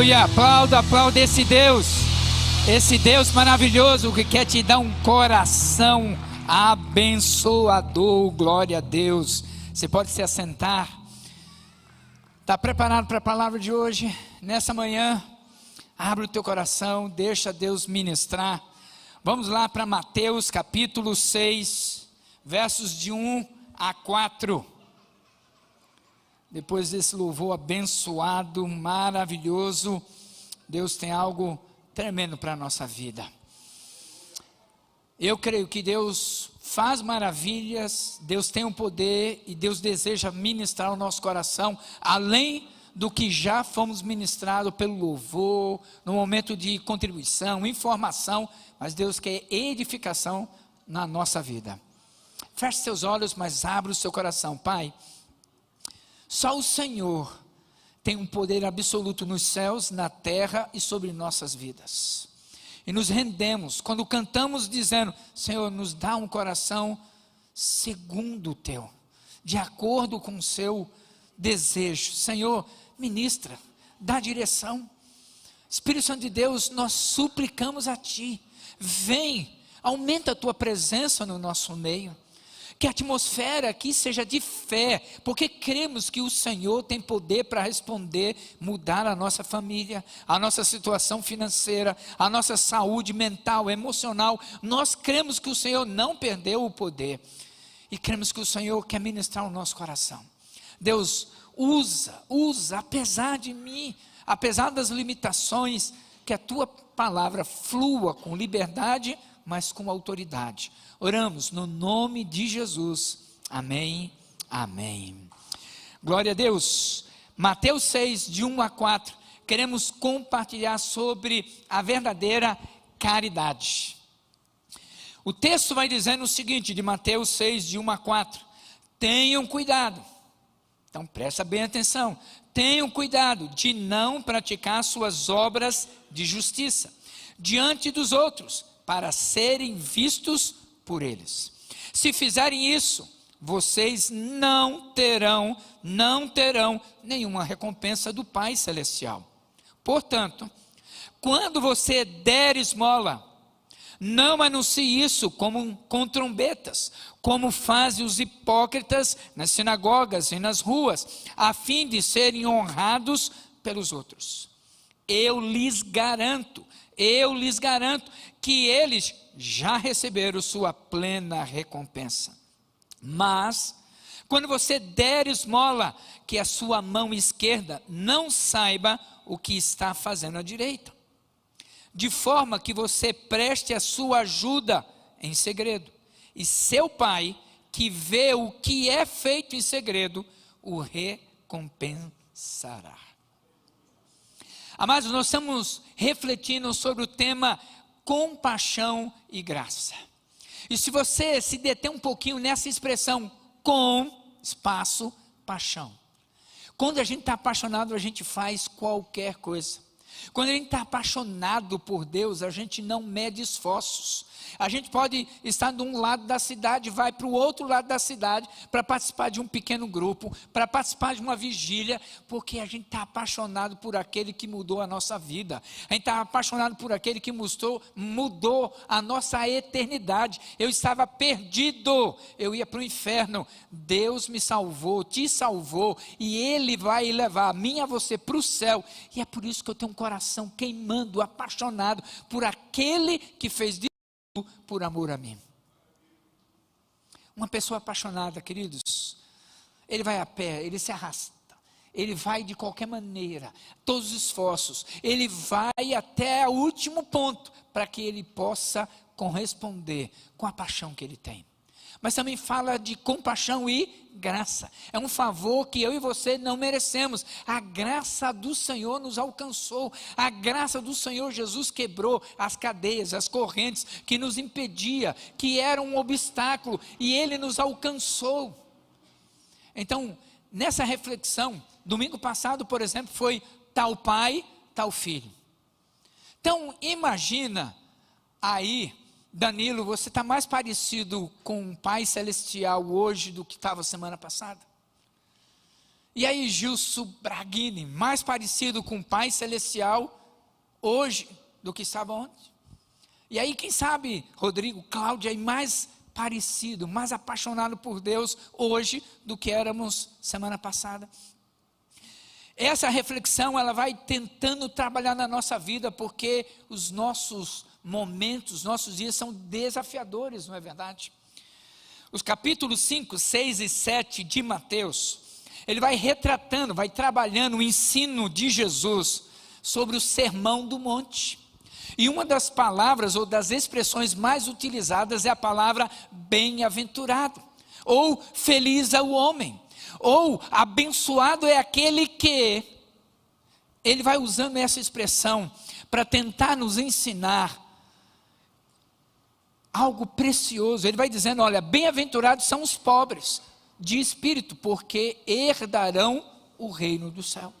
Aleluia, aplauda esse Deus maravilhoso que quer te dar um coração abençoador. Glória a Deus. Você pode se assentar. Está preparado para a palavra de hoje? Nessa manhã, abre o teu coração, deixa Deus ministrar. Vamos lá para Mateus capítulo 6, versos de 1 a 4. Depois desse louvor abençoado, maravilhoso, Deus tem algo tremendo para a nossa vida. Eu creio que Deus faz maravilhas, Deus tem um poder e Deus deseja ministrar o nosso coração, além do que já fomos ministrados pelo louvor, no momento de contribuição, informação, mas Deus quer edificação na nossa vida. Feche seus olhos, mas abra o seu coração. Pai, só o Senhor tem um poder absoluto nos céus, na terra e sobre nossas vidas. E nos rendemos, quando cantamos dizendo, Senhor, nos dá um coração segundo o teu, de acordo com o seu desejo. Senhor, ministra, dá direção. Espírito Santo de Deus, nós suplicamos a Ti, vem, aumenta a Tua presença no nosso meio. Que a atmosfera aqui seja de fé, porque cremos que o Senhor tem poder para responder, mudar a nossa família, a nossa situação financeira, a nossa saúde mental, emocional. Nós cremos que o Senhor não perdeu o poder e cremos que o Senhor quer ministrar o nosso coração. Deus, usa, apesar de mim, apesar das limitações, que a Tua palavra flua com liberdade, mas com autoridade. Oramos no nome de Jesus, amém, amém. Glória a Deus. Mateus 6, de 1 a 4, queremos compartilhar sobre a verdadeira caridade. O texto vai dizendo o seguinte, de Mateus 6, de 1 a 4, tenham cuidado, então presta bem atenção, tenham cuidado de não praticar suas obras de justiça diante dos outros, para serem vistos por eles. Se fizerem isso, vocês não terão nenhuma recompensa do Pai Celestial. Portanto, quando você der esmola, não anuncie isso com trombetas, como fazem os hipócritas nas sinagogas e nas ruas, a fim de serem honrados pelos outros. Eu lhes garanto que eles já receberam sua plena recompensa. Mas, quando você der esmola, que a sua mão esquerda não saiba o que está fazendo a direita, de forma que você preste a sua ajuda em segredo, e seu Pai, que vê o que é feito em segredo, o recompensará. Amados, nós estamos refletindo sobre o tema compaixão e graça. E se você se deter um pouquinho nessa expressão, com, espaço, paixão. Quando a gente está apaixonado, a gente faz qualquer coisa. Quando a gente está apaixonado por Deus, a gente não mede esforços. A gente pode estar de um lado da cidade, vai para o outro lado da cidade, para participar de um pequeno grupo, para participar de uma vigília, porque a gente está apaixonado por aquele que mudou a nossa vida. A gente está apaixonado por aquele que mudou a nossa eternidade. Eu estava perdido, eu ia para o inferno. Deus me salvou, te salvou, e Ele vai levar a mim e a você para o céu. E é por isso que eu tenho um coração queimando, apaixonado por aquele que fez de por amor a mim. Uma pessoa apaixonada, queridos, ele vai a pé, ele se arrasta, ele vai de qualquer maneira, todos os esforços, ele vai até o último ponto, para que ele possa corresponder com a paixão que ele tem. Mas também fala de compaixão e graça. É um favor que eu e você não merecemos. A graça do Senhor nos alcançou. A graça do Senhor Jesus quebrou as cadeias, as correntes que nos impedia, que era um obstáculo, e Ele nos alcançou. Então, nessa reflexão, domingo passado, por exemplo, foi tal pai, tal filho. Então, imagina aí, Danilo, você está mais parecido com o Pai Celestial hoje do que estava semana passada? E aí, Gilson Braghini, mais parecido com o Pai Celestial hoje do que estava ontem. E aí, quem sabe, Rodrigo, Cláudia, aí mais parecido, mais apaixonado por Deus hoje do que éramos semana passada. Essa reflexão, ela vai tentando trabalhar na nossa vida, porque os nossos momentos, nossos dias são desafiadores, não é verdade? Os capítulos 5, 6 e 7 de Mateus, ele vai retratando, vai trabalhando o ensino de Jesus sobre o Sermão do Monte. E uma das palavras ou das expressões mais utilizadas é a palavra bem-aventurado, ou feliz é o homem, ou abençoado é aquele que... Ele vai usando essa expressão para tentar nos ensinar algo precioso. Ele vai dizendo, olha, bem-aventurados são os pobres de espírito, porque herdarão o reino do céu.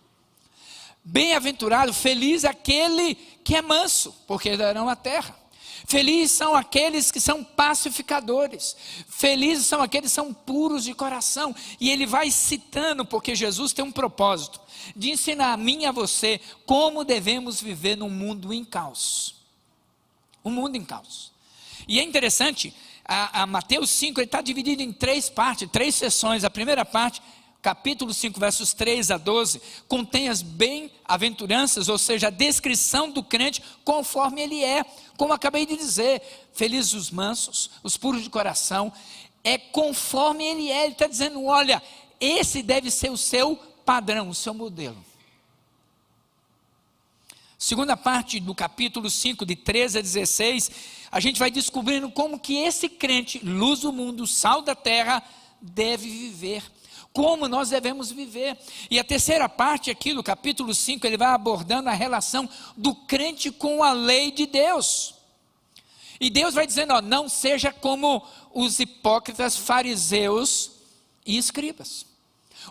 Bem-aventurado, feliz aquele que é manso, porque herdarão a terra. Felizes são aqueles que são pacificadores. Felizes são aqueles que são puros de coração. E ele vai citando, porque Jesus tem um propósito de ensinar a mim e a você como devemos viver num mundo em caos. Um mundo em caos. E é interessante, a Mateus 5, ele está dividido em 3 partes, 3 sessões. A primeira parte, capítulo 5, versos 3 a 12, contém as bem-aventuranças, ou seja, a descrição do crente conforme ele é. Como acabei de dizer, felizes os mansos, os puros de coração, é conforme ele é. Ele está dizendo, olha, esse deve ser o seu padrão, o seu modelo. Segunda parte do capítulo 5, de 13 a 16, a gente vai descobrindo como que esse crente, luz do mundo, sal da terra, deve viver. Como nós devemos viver. E a terceira parte aqui do capítulo 5, ele vai abordando a relação do crente com a lei de Deus. E Deus vai dizendo, ó, não seja como os hipócritas, fariseus e escribas.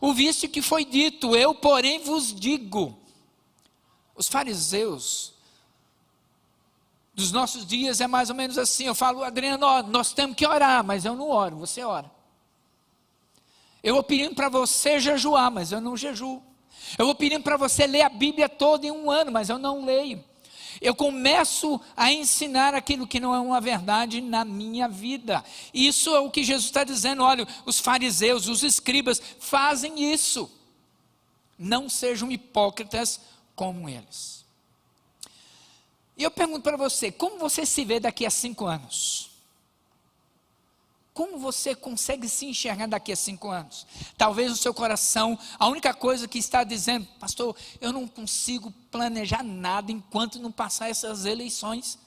Ouviste que foi dito, eu porém vos digo. Os fariseus dos nossos dias é mais ou menos assim. Eu falo, Adriano, ó, nós temos que orar, mas eu não oro, você ora. Eu vou pedindo para você jejuar, mas eu não jejuo. Eu vou pedindo para você ler a Bíblia toda em um ano, mas eu não leio. Eu começo a ensinar aquilo que não é uma verdade na minha vida. Isso é o que Jesus está dizendo. Olha, os fariseus, os escribas fazem isso. Não sejam hipócritas como eles. E eu pergunto para você, como você se vê daqui a 5 anos? Como você consegue se enxergar daqui a 5 anos? Talvez o seu coração, a única coisa que está dizendo, pastor, eu não consigo planejar nada enquanto não passar essas eleições.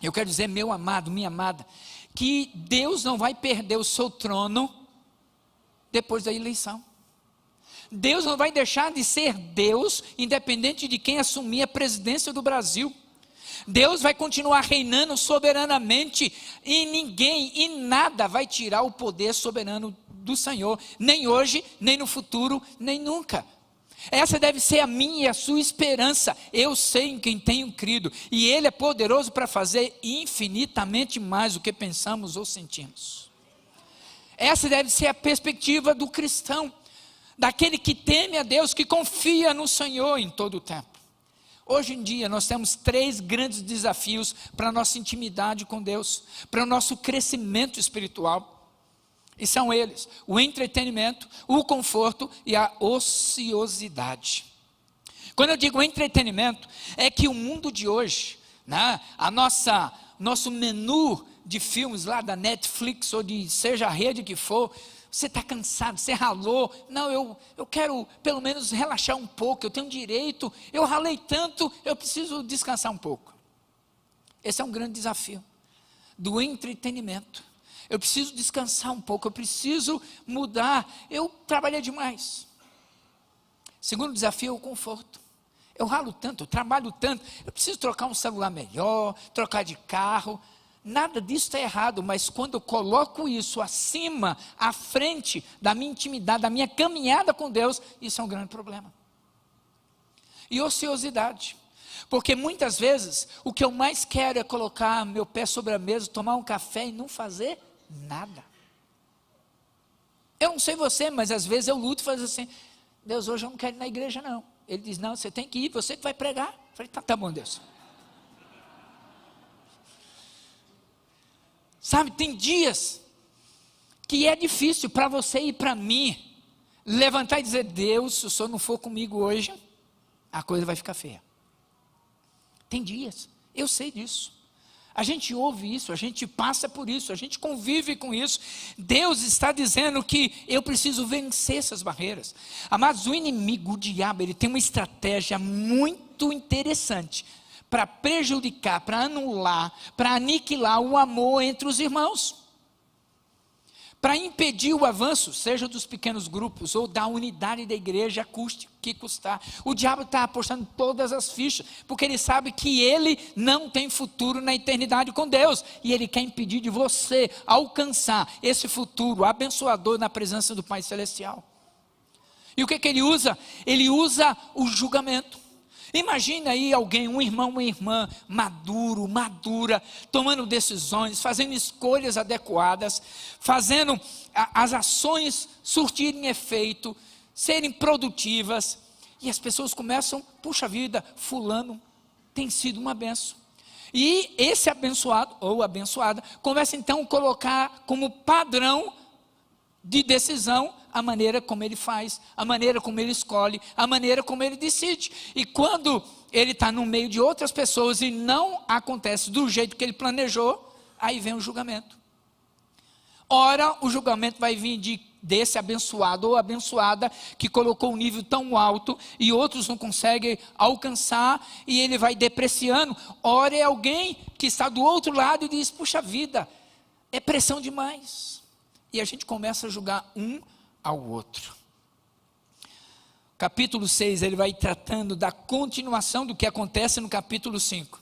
Eu quero dizer, meu amado, minha amada, que Deus não vai perder o seu trono depois da eleição. Deus não vai deixar de ser Deus, independente de quem assumir a presidência do Brasil. Deus vai continuar reinando soberanamente e ninguém e nada vai tirar o poder soberano do Senhor, nem hoje, nem no futuro, nem nunca. Essa deve ser a minha e a sua esperança. Eu sei em quem tenho crido e Ele é poderoso para fazer infinitamente mais do que pensamos ou sentimos. Essa deve ser a perspectiva do cristão, daquele que teme a Deus, que confia no Senhor em todo o tempo. Hoje em dia nós temos 3 grandes desafios para a nossa intimidade com Deus, para o nosso crescimento espiritual. E são eles, o entretenimento, o conforto e a ociosidade. Quando eu digo entretenimento, é que o mundo de hoje, né, nosso menu de filmes lá da Netflix ou de seja a rede que for, você está cansado, você ralou, não, eu quero pelo menos relaxar um pouco, eu tenho direito, eu ralei tanto, eu preciso descansar um pouco. Esse é um grande desafio do entretenimento. Eu preciso descansar um pouco, eu preciso mudar, eu trabalhei demais. Segundo desafio é o conforto. Eu ralo tanto, eu trabalho tanto, eu preciso trocar um celular melhor, trocar de carro. Nada disso está errado, mas quando eu coloco isso acima, à frente da minha intimidade, da minha caminhada com Deus, isso é um grande problema. E ociosidade, porque muitas vezes o que eu mais quero é colocar meu pé sobre a mesa, tomar um café e não fazer nada. Eu não sei você, mas às vezes eu luto e falo assim, Deus, hoje eu não quero ir na igreja não. Ele diz, não, você tem que ir, você que vai pregar. Eu falei, tá bom, Deus. Sabe, tem dias que é difícil para você e para mim levantar e dizer, Deus, se o Senhor não for comigo hoje, a coisa vai ficar feia. Tem dias, eu sei disso. A gente ouve isso, a gente passa por isso, a gente convive com isso. Deus está dizendo que eu preciso vencer essas barreiras. Amados, o inimigo, o diabo, ele tem uma estratégia muito interessante para prejudicar, para anular, para aniquilar o amor entre os irmãos. Para impedir o avanço, seja dos pequenos grupos ou da unidade da igreja, custe o que custar. O diabo está apostando todas as fichas, porque ele sabe que ele não tem futuro na eternidade com Deus. E ele quer impedir de você alcançar esse futuro abençoador na presença do Pai Celestial. E o que ele usa? Ele usa o julgamento. Imagina aí alguém, um irmão, uma irmã, maduro, madura, tomando decisões, fazendo escolhas adequadas, fazendo as ações surtirem efeito, serem produtivas, e as pessoas começam, puxa vida, fulano tem sido uma benção. E esse abençoado, ou abençoada, começa então a colocar como padrão de decisão a maneira como ele faz, a maneira como ele escolhe, a maneira como ele decide. E quando ele está no meio de outras pessoas e não acontece do jeito que ele planejou, aí vem o julgamento. Ora, o julgamento vai vir desse abençoado ou abençoada que colocou um nível tão alto e outros não conseguem alcançar e ele vai depreciando. Ora, é alguém que está do outro lado e diz, puxa vida, é pressão demais. E a gente começa a julgar um ao outro. Capítulo 6, ele vai tratando da continuação do que acontece no capítulo 5.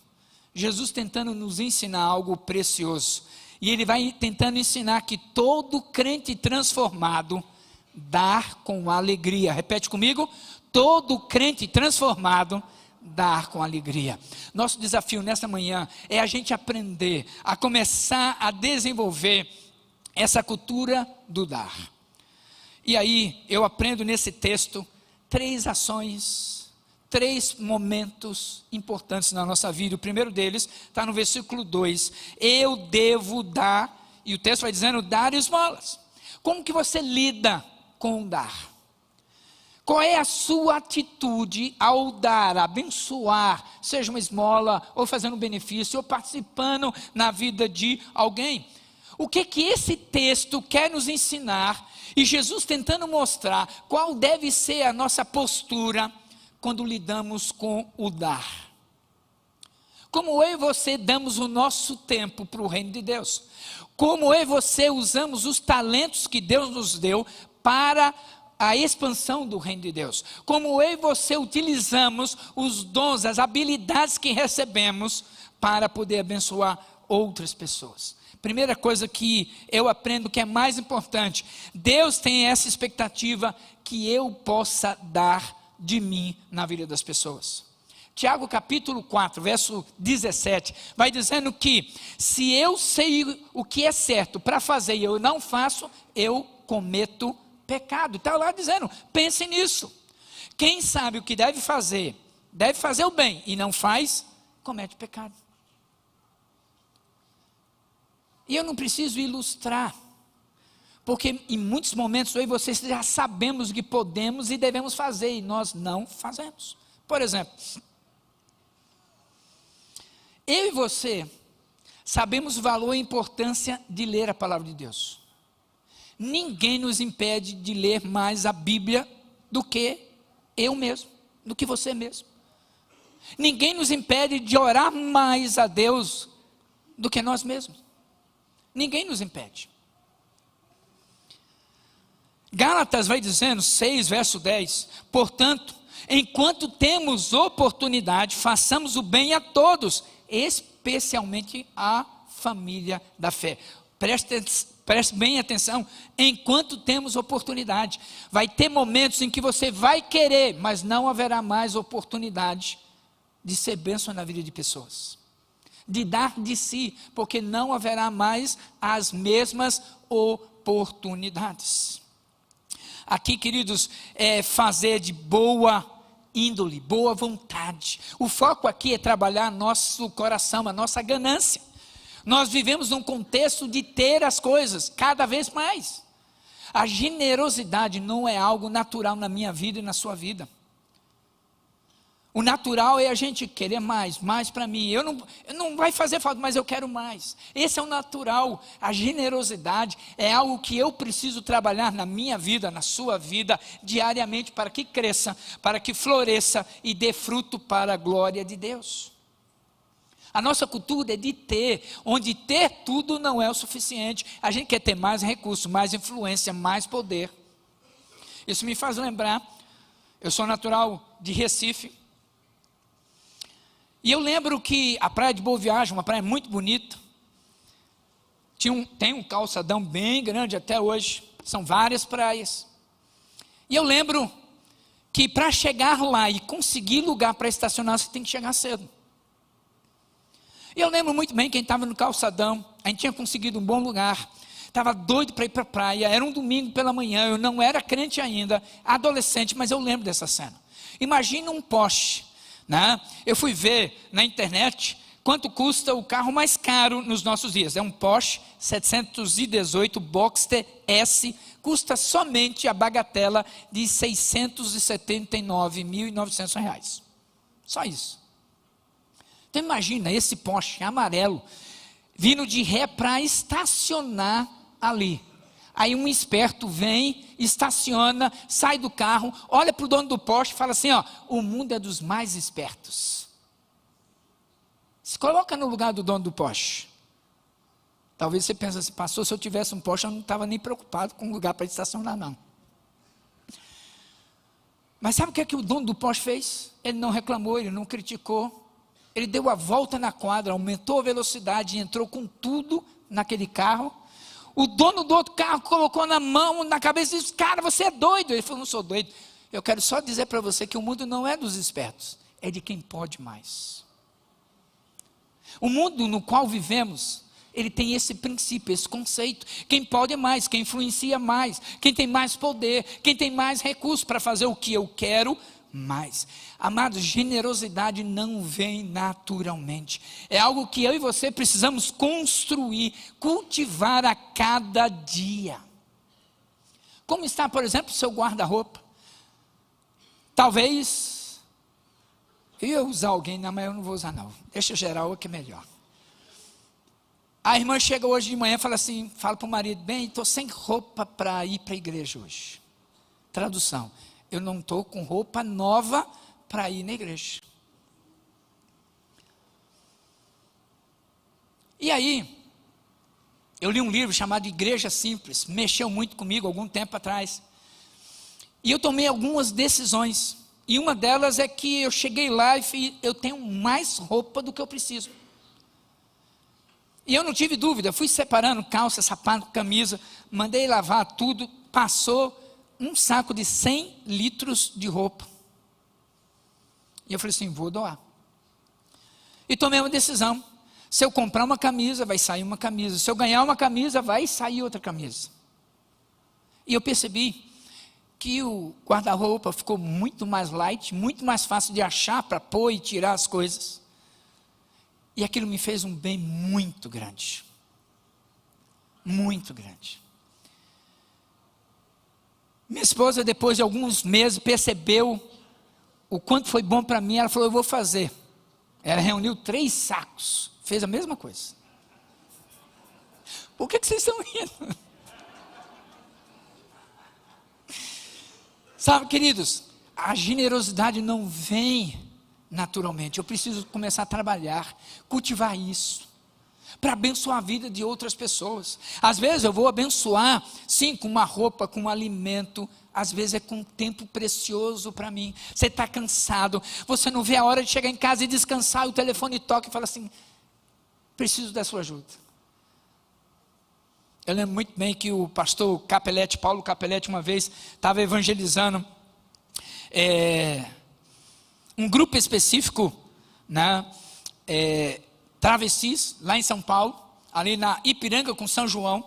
Jesus tentando nos ensinar algo precioso. E ele vai tentando ensinar que todo crente transformado dá com alegria. Repete comigo. Todo crente transformado dá com alegria. Nosso desafio nesta manhã é a gente aprender a começar a desenvolver essa cultura do dar. E aí eu aprendo nesse texto 3 ações, 3 momentos importantes na nossa vida. O primeiro deles está no versículo 2. Eu devo dar, e o texto vai dizendo, dar esmolas. Como que você lida com o dar? Qual é a sua atitude ao dar, abençoar, seja uma esmola, ou fazendo um benefício, ou participando na vida de alguém? O que esse texto quer nos ensinar? E Jesus tentando mostrar qual deve ser a nossa postura quando lidamos com o dar. Como eu e você damos o nosso tempo para o reino de Deus. Como eu e você usamos os talentos que Deus nos deu para a expansão do reino de Deus. Como eu e você utilizamos os dons, as habilidades que recebemos para poder abençoar outras pessoas. Primeira coisa que eu aprendo que é mais importante, Deus tem essa expectativa que eu possa dar de mim na vida das pessoas. Tiago capítulo 4, verso 17, vai dizendo que se eu sei o que é certo para fazer e eu não faço, eu cometo pecado. Está lá dizendo, pense nisso. Quem sabe o que deve fazer o bem e não faz, comete pecado. E eu não preciso ilustrar, porque em muitos momentos eu e vocês já sabemos o que podemos e devemos fazer, e nós não fazemos. Por exemplo, eu e você sabemos o valor e a importância de ler a palavra de Deus. Ninguém nos impede de ler mais a Bíblia do que eu mesmo, do que você mesmo. Ninguém nos impede de orar mais a Deus do que nós mesmos. Ninguém nos impede. Gálatas vai dizendo, 6 verso 10, portanto, enquanto temos oportunidade, façamos o bem a todos, especialmente à família da fé. Preste bem atenção, enquanto temos oportunidade, vai ter momentos em que você vai querer, mas não haverá mais oportunidade de ser bênção na vida de pessoas. De dar de si, porque não haverá mais as mesmas oportunidades. aqui, queridos, é fazer de boa índole, boa vontade. O foco aqui é trabalhar nosso coração, a nossa ganância. Nós vivemos num contexto de ter as coisas cada vez mais. A generosidade não é algo natural na minha vida e na sua vida. O natural é a gente querer mais para mim. Não vai fazer falta, mas eu quero mais. Esse é o natural. A generosidade é algo que eu preciso trabalhar na minha vida, na sua vida, diariamente, para que cresça, para que floresça e dê fruto para a glória de Deus. A nossa cultura é de ter, onde ter tudo não é o suficiente. A gente quer ter mais recursos, mais influência, mais poder. Isso me faz lembrar, eu sou natural de Recife, e eu lembro que a praia de Boa Viagem, uma praia muito bonita, tem um calçadão bem grande até hoje, são várias praias. E eu lembro que para chegar lá e conseguir lugar para estacionar, você tem que chegar cedo. E eu lembro muito bem, quem estava no calçadão, a gente tinha conseguido um bom lugar, estava doido para ir para a praia, era um domingo pela manhã, eu não era crente ainda, adolescente, mas eu lembro dessa cena. Imagina um Porsche. Eu fui ver na internet quanto custa o carro mais caro nos nossos dias. É um Porsche 718 Boxster S, custa somente a bagatela de R$ 679.900. Só isso. Então imagina esse Porsche amarelo vindo de ré para estacionar ali. Aí um esperto vem, estaciona, sai do carro, olha para o dono do Porsche e fala assim, o mundo é dos mais espertos. Se coloca no lugar do dono do Porsche. Talvez você pense assim, pastor, se eu tivesse um Porsche, eu não estava nem preocupado com o lugar para estacionar, não. Mas sabe o que o dono do Porsche fez? Ele não reclamou, ele não criticou. Ele deu a volta na quadra, aumentou a velocidade e entrou com tudo naquele carro. O dono do outro carro colocou na mão, na cabeça e disse, cara, você é doido. Ele falou, não sou doido. Eu quero só dizer para você que o mundo não é dos espertos, é de quem pode mais. O mundo no qual vivemos, ele tem esse princípio, esse conceito. Quem pode mais, quem influencia mais, quem tem mais poder, quem tem mais recursos para fazer o que eu quero mais. Amados, generosidade não vem naturalmente. É algo que eu e você precisamos construir, cultivar a cada dia. Como está, por exemplo, o seu guarda-roupa? Talvez eu ia usar alguém, não, mas eu não vou usar não. Deixa eu gerar o que é melhor. A irmã chega hoje de manhã e fala assim, fala para o marido, bem, estou sem roupa para ir para a igreja hoje. Tradução, eu não estou com roupa nova para ir na igreja. E aí, eu li um livro chamado Igreja Simples, mexeu muito comigo algum tempo atrás. E eu tomei algumas decisões. E uma delas é que eu cheguei lá e eu tenho mais roupa do que eu preciso. E eu não tive dúvida, fui separando calça, sapato, camisa, mandei lavar tudo, passou um saco de 100 litros de roupa. E eu falei assim, vou doar. E tomei uma decisão, se eu comprar uma camisa, vai sair uma camisa, se eu ganhar uma camisa, vai sair outra camisa. E eu percebi que o guarda-roupa ficou muito mais light, muito mais fácil de achar para pôr e tirar as coisas. E aquilo me fez um bem muito grande. Muito grande. Minha esposa, depois de alguns meses, percebeu o quanto foi bom para mim. Ela falou, eu vou fazer. Ela reuniu 3 sacos. Fez a mesma coisa. Por que vocês estão rindo? Sabe, queridos, a generosidade não vem naturalmente. Eu preciso começar a trabalhar, cultivar isso, para abençoar a vida de outras pessoas. Às vezes eu vou abençoar, sim, com uma roupa, com um alimento, às vezes é com um tempo precioso para mim. Você está cansado, você não vê a hora de chegar em casa e descansar, o telefone toca e fala assim, preciso da sua ajuda. Eu lembro muito bem que o pastor Capelletti, Paulo Capelletti, uma vez estava evangelizando um grupo específico, travestis, lá em São Paulo, ali na Ipiranga com São João,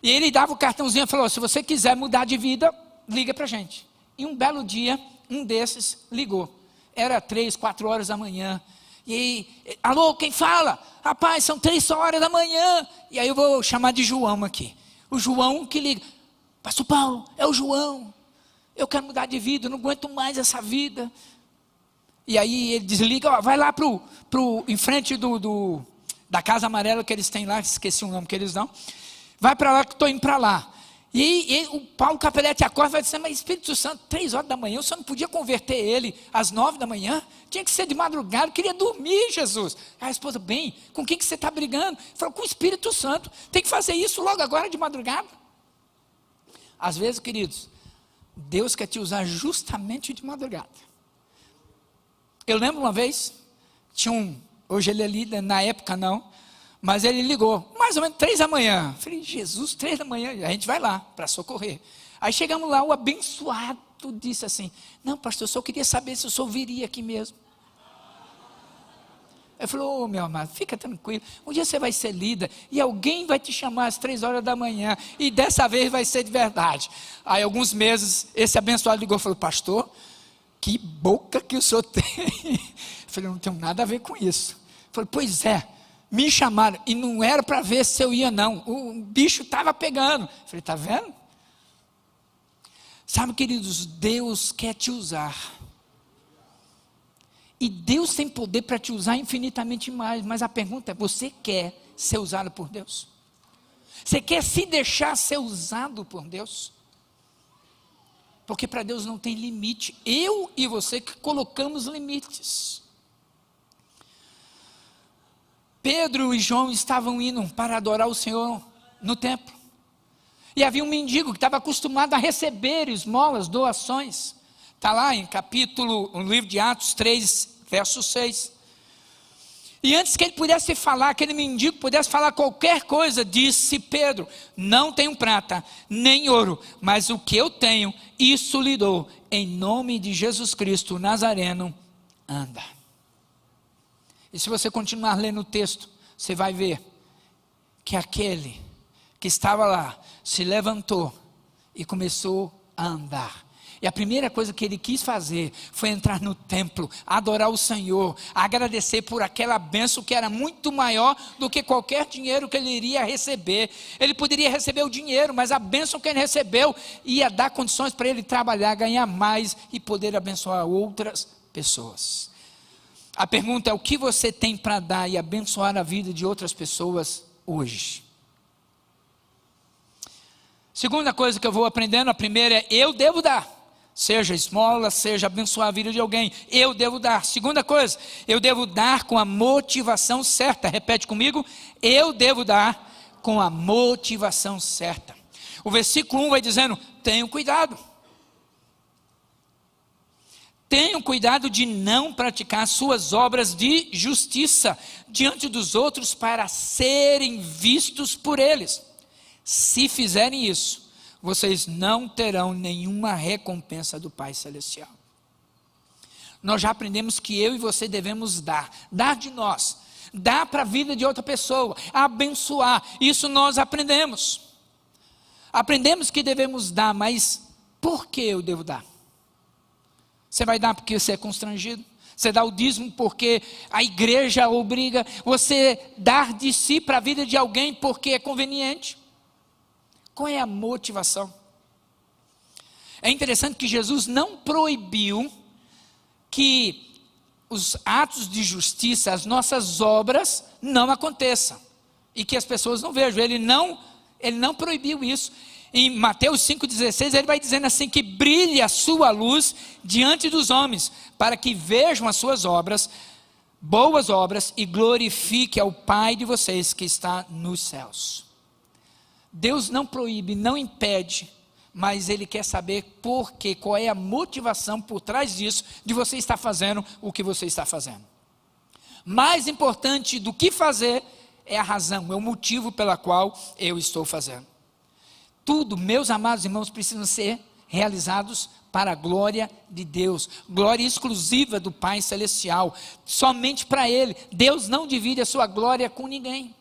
e ele dava o cartãozinho e falou, se você quiser mudar de vida, liga para a gente. E um belo dia, um desses ligou. Era 3, 4 horas da manhã. E aí, alô, quem fala? Rapaz, são 3 horas da manhã. E aí eu vou chamar de João aqui. O João que liga. Pastor Paulo, é o João. Eu quero mudar de vida, eu não aguento mais essa vida. E aí ele desliga, ó, vai lá em frente da Casa Amarela que eles têm lá, esqueci o nome que eles dão. Vai para lá que estou indo para lá. E o Paulo Capelletti acorda e vai dizer, mas Espírito Santo, 3 horas da manhã, o senhor não podia converter ele às 9 da manhã? Tinha que ser de madrugada, eu queria dormir, Jesus. A esposa, bem, com quem que você está brigando? Ele falou, com o Espírito Santo, tem que fazer isso logo agora de madrugada. Às vezes, queridos, Deus quer te usar justamente de madrugada. Eu lembro uma vez, hoje ele é líder, na época não, mas ele ligou, mais ou menos 3 da manhã. Falei, Jesus, 3 da manhã, a gente vai lá para socorrer. Aí chegamos lá, o abençoado disse assim, não pastor, eu só queria saber se o senhor viria aqui mesmo. Ele falou, meu amado, fica tranquilo, um dia você vai ser líder, e alguém vai te chamar às 3 horas da manhã, e dessa vez vai ser de verdade. Aí alguns meses, esse abençoado ligou e falou, pastor, que boca que o senhor tem. Eu falei, não tenho nada a ver com isso. Eu falei, pois é, me chamaram, e não era para ver se eu ia não, o bicho estava pegando. Eu falei, está vendo? Sabe, queridos, Deus quer te usar, e Deus tem poder para te usar infinitamente mais, mas a pergunta é, você quer ser usado por Deus? Você quer se deixar ser usado por Deus? Porque para Deus não tem limite, eu e você que colocamos limites. Pedro e João estavam indo para adorar o Senhor no templo. E havia um mendigo que estava acostumado a receber esmolas, doações. Está lá no livro de Atos 3, verso 6. E antes que ele pudesse falar, aquele mendigo pudesse falar qualquer coisa, disse Pedro, não tenho prata, nem ouro, mas o que eu tenho, isso lhe dou, em nome de Jesus Cristo Nazareno, anda. E se você continuar lendo o texto, você vai ver que aquele que estava lá, se levantou e começou a andar. E a primeira coisa que ele quis fazer foi entrar no templo, adorar o Senhor, agradecer por aquela bênção que era muito maior do que qualquer dinheiro que ele iria receber. Ele poderia receber o dinheiro, mas a bênção que ele recebeu ia dar condições para ele trabalhar, ganhar mais e poder abençoar outras pessoas. A pergunta é, o que você tem para dar e abençoar a vida de outras pessoas hoje? Segunda coisa que eu vou aprendendo, a primeira é, eu devo dar. Seja esmola, seja abençoar a vida de alguém, eu devo dar. Segunda coisa, eu devo dar com a motivação certa. Repete comigo, eu devo dar com a motivação certa. O versículo 1 vai dizendo, tenham cuidado. Tenham cuidado de não praticar suas obras de justiça diante dos outros para serem vistos por eles. Se fizerem isso, vocês não terão nenhuma recompensa do Pai Celestial. Nós já aprendemos que eu e você devemos dar de nós, dar para a vida de outra pessoa, abençoar, isso nós aprendemos. Aprendemos que devemos dar, mas por que eu devo dar? Você vai dar porque você é constrangido? Você dá o dízimo porque a igreja obriga? Você dar de si para a vida de alguém porque é conveniente? Qual é a motivação? É interessante que Jesus não proibiu que os atos de justiça, as nossas obras, não aconteçam. E que as pessoas não vejam. Ele não proibiu isso. Em Mateus 5,16, ele vai dizendo assim, que brilhe a sua luz diante dos homens, para que vejam as suas obras, boas obras, e glorifique ao Pai de vocês que está nos céus. Deus não proíbe, não impede, mas Ele quer saber por quê, qual é a motivação por trás disso, de você estar fazendo o que você está fazendo. Mais importante do que fazer, é a razão, é o motivo pela qual eu estou fazendo. Tudo, meus amados irmãos, precisam ser realizados para a glória de Deus, glória exclusiva do Pai Celestial, somente para Ele. Deus não divide a sua glória com ninguém.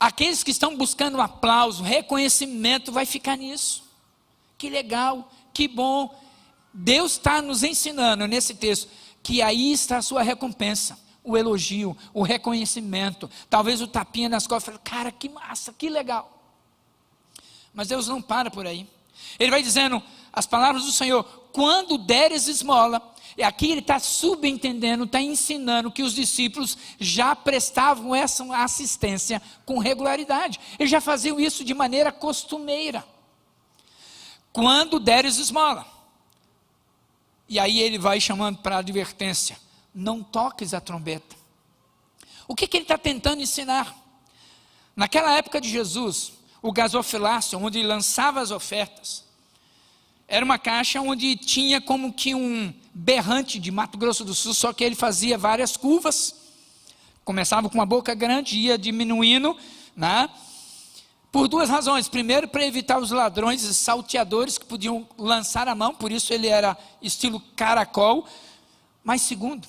Aqueles que estão buscando aplauso, reconhecimento, vai ficar nisso. Que legal, que bom. Deus está nos ensinando nesse texto que aí está a sua recompensa, o elogio, o reconhecimento, talvez o tapinha nas costas. Cara, que massa, que legal. Mas Deus não para por aí. Ele vai dizendo as palavras do Senhor: quando deres esmola. E aqui ele está subentendendo, está ensinando que os discípulos já prestavam essa assistência com regularidade. Eles já faziam isso de maneira costumeira. Quando deres esmola. E aí ele vai chamando para a advertência: não toques a trombeta. O que ele está tentando ensinar? Naquela época de Jesus, o gasofilácio, onde ele lançava as ofertas, era uma caixa onde tinha como que um berrante de Mato Grosso do Sul, só que ele fazia várias curvas, começava com uma boca grande, ia diminuindo, né? Por duas razões. Primeiro, para evitar os ladrões e salteadores que podiam lançar a mão, por isso ele era estilo caracol. Mas segundo,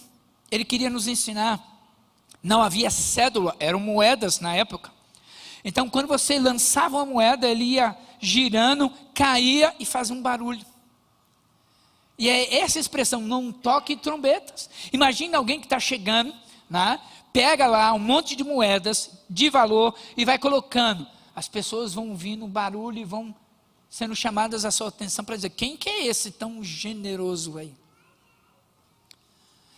ele queria nos ensinar, não havia cédula, eram moedas na época. Então quando você lançava uma moeda, ele ia girando, caía e fazia um barulho. E é essa expressão: não toque trombetas. Imagina alguém que está chegando, né? Pega lá um monte de moedas de valor e vai colocando. As pessoas vão ouvindo um barulho e vão sendo chamadas a sua atenção para dizer: quem que é esse tão generoso aí?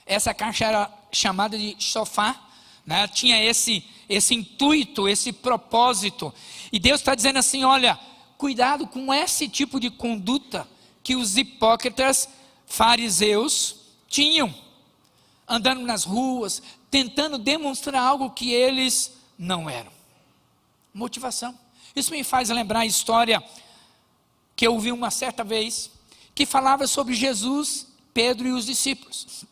Essa caixa era chamada de shofar, né? Tinha esse intuito, esse propósito. E Deus está dizendo assim: olha, cuidado com esse tipo de conduta que os hipócritas fariseus tinham, andando nas ruas, tentando demonstrar algo que eles não eram. Motivação. Isso me faz lembrar a história que eu ouvi uma certa vez, que falava sobre Jesus, Pedro e os discípulos.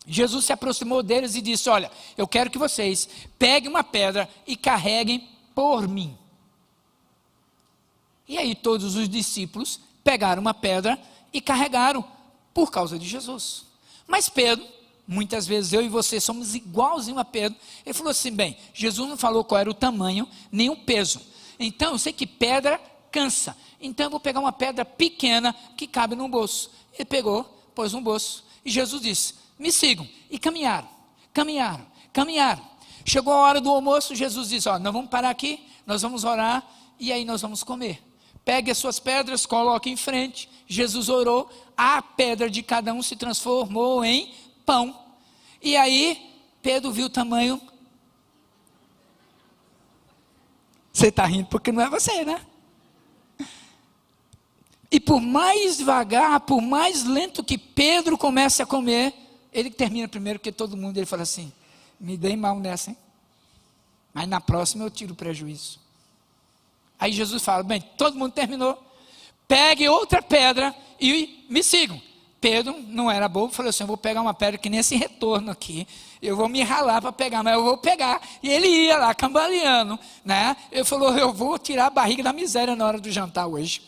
Jesus se aproximou deles e disse: olha, eu quero que vocês peguem uma pedra e carreguem por mim. E aí todos os discípulos pegaram uma pedra e carregaram por causa de Jesus. Mas Pedro, muitas vezes eu e você somos igualzinho a Pedro. Ele falou assim: bem, Jesus não falou qual era o tamanho, nem o peso. Então eu sei que pedra cansa. Então eu vou pegar uma pedra pequena que cabe num bolso. Ele pegou, pôs no bolso. E Jesus disse: me sigam. E caminharam, caminharam, caminharam. Chegou a hora do almoço, Jesus disse: ó, nós vamos parar aqui, nós vamos orar e aí nós vamos comer. Pegue as suas pedras, coloque em frente. Jesus orou, a pedra de cada um se transformou em pão. E aí, Pedro viu o tamanho. Você está rindo porque não é você, né? E por mais devagar, por mais lento que Pedro comece a comer, ele termina primeiro que todo mundo. Ele fala assim: me dei mal nessa, hein? Mas na próxima eu tiro o prejuízo. Aí Jesus fala: bem, todo mundo terminou, pegue outra pedra e me sigam. Pedro não era bobo, falou assim: eu vou pegar uma pedra que nesse retorno aqui, eu vou me ralar para pegar, mas eu vou pegar. E ele ia lá, cambaleando, né? Ele falou: eu vou tirar a barriga da miséria na hora do jantar hoje.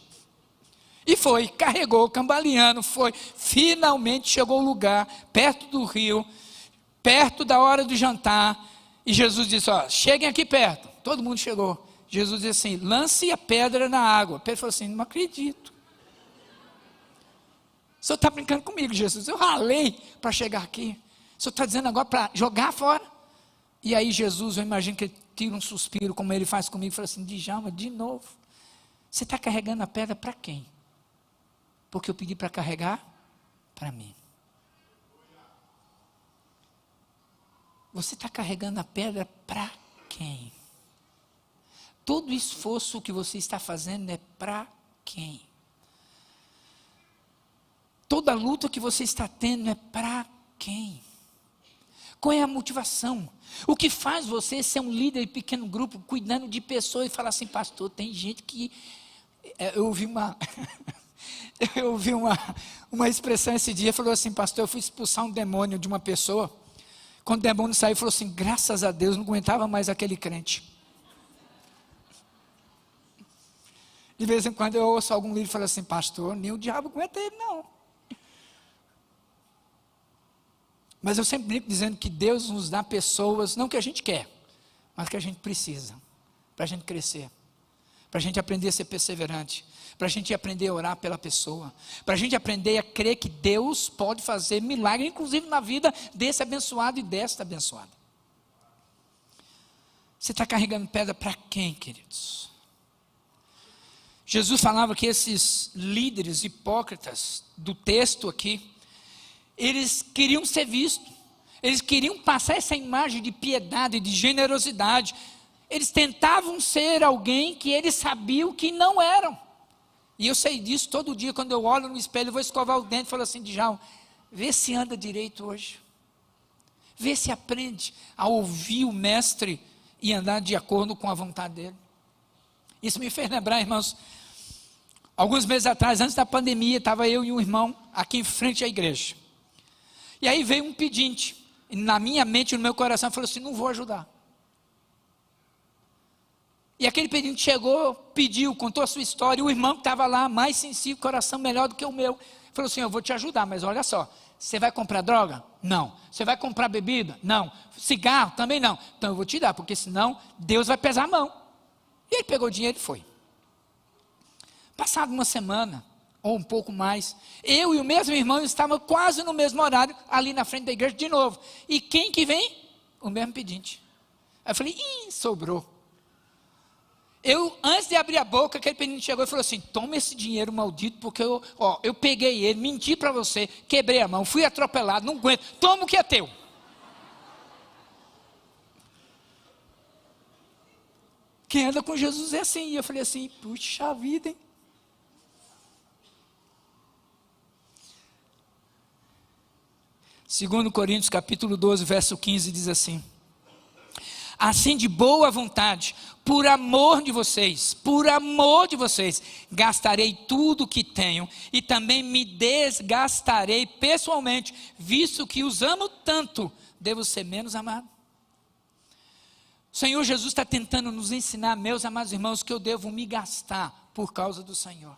E foi, carregou, cambaleando, foi. Finalmente chegou ao lugar, perto do rio, perto da hora do jantar. E Jesus disse: ó, cheguem aqui perto. Todo mundo chegou. Jesus disse assim: lance a pedra na água. Pedro falou assim: não acredito. O senhor está brincando comigo, Jesus? Eu ralei para chegar aqui. O senhor está dizendo agora para jogar fora? E aí Jesus, eu imagino que ele tira um suspiro, como ele faz comigo, e fala assim: Djalma, de novo, você está carregando a pedra para quem? Porque eu pedi para carregar para mim. Você está carregando a pedra para quem? Todo o esforço que você está fazendo é para quem? Toda a luta que você está tendo é para quem? Qual é a motivação? O que faz você ser um líder de pequeno grupo, cuidando de pessoas e falar assim: pastor, tem gente que... Eu ouvi uma expressão esse dia, falou assim: pastor, eu fui expulsar um demônio de uma pessoa. Quando o demônio saiu, falou assim: graças a Deus, não aguentava mais aquele crente. De vez em quando eu ouço algum líder e falo assim: pastor, nem o diabo aguenta ele não. Mas eu sempre brinco dizendo que Deus nos dá pessoas, não que a gente quer, mas que a gente precisa, para a gente crescer, para a gente aprender a ser perseverante, para a gente aprender a orar pela pessoa, para a gente aprender a crer que Deus pode fazer milagre, inclusive na vida desse abençoado e desta abençoada. Você está carregando pedra para quem, queridos? Jesus falava que esses líderes hipócritas do texto aqui, eles queriam ser vistos, eles queriam passar essa imagem de piedade, de generosidade. Eles tentavam ser alguém que eles sabiam que não eram. E eu sei disso todo dia, quando eu olho no espelho, eu vou escovar o dente e falo assim: Djalma, vê se anda direito hoje. Vê se aprende a ouvir o mestre e andar de acordo com a vontade dele. Isso me fez lembrar, irmãos, alguns meses atrás, antes da pandemia, estava eu e um irmão aqui em frente à igreja. E aí veio um pedinte, e na minha mente, no meu coração, falou assim: não vou ajudar. E aquele pedinte chegou, pediu, contou a sua história, e o irmão que estava lá, mais sensível, coração melhor do que o meu, falou assim: eu vou te ajudar, mas olha só, você vai comprar droga? Não. Você vai comprar bebida? Não. Cigarro? Também não. Então eu vou te dar, porque senão Deus vai pesar a mão. E ele pegou o dinheiro e foi. Passado uma semana, ou um pouco mais, eu e o mesmo irmão estávamos quase no mesmo horário, ali na frente da igreja de novo. E quem que vem? O mesmo pedinte. Aí eu falei: sobrou. Antes de abrir a boca, aquele pedinte chegou e falou assim: toma esse dinheiro maldito, porque eu peguei ele, menti para você, quebrei a mão, fui atropelado, não aguento, toma o que é teu. Quem anda com Jesus é assim. E eu falei assim: puxa vida, hein? Segundo Coríntios capítulo 12, verso 15, diz assim: assim de boa vontade, por amor de vocês, gastarei tudo o que tenho, e também me desgastarei pessoalmente, visto que os amo tanto, devo ser menos amado. O Senhor Jesus está tentando nos ensinar, meus amados irmãos, que eu devo me gastar por causa do Senhor,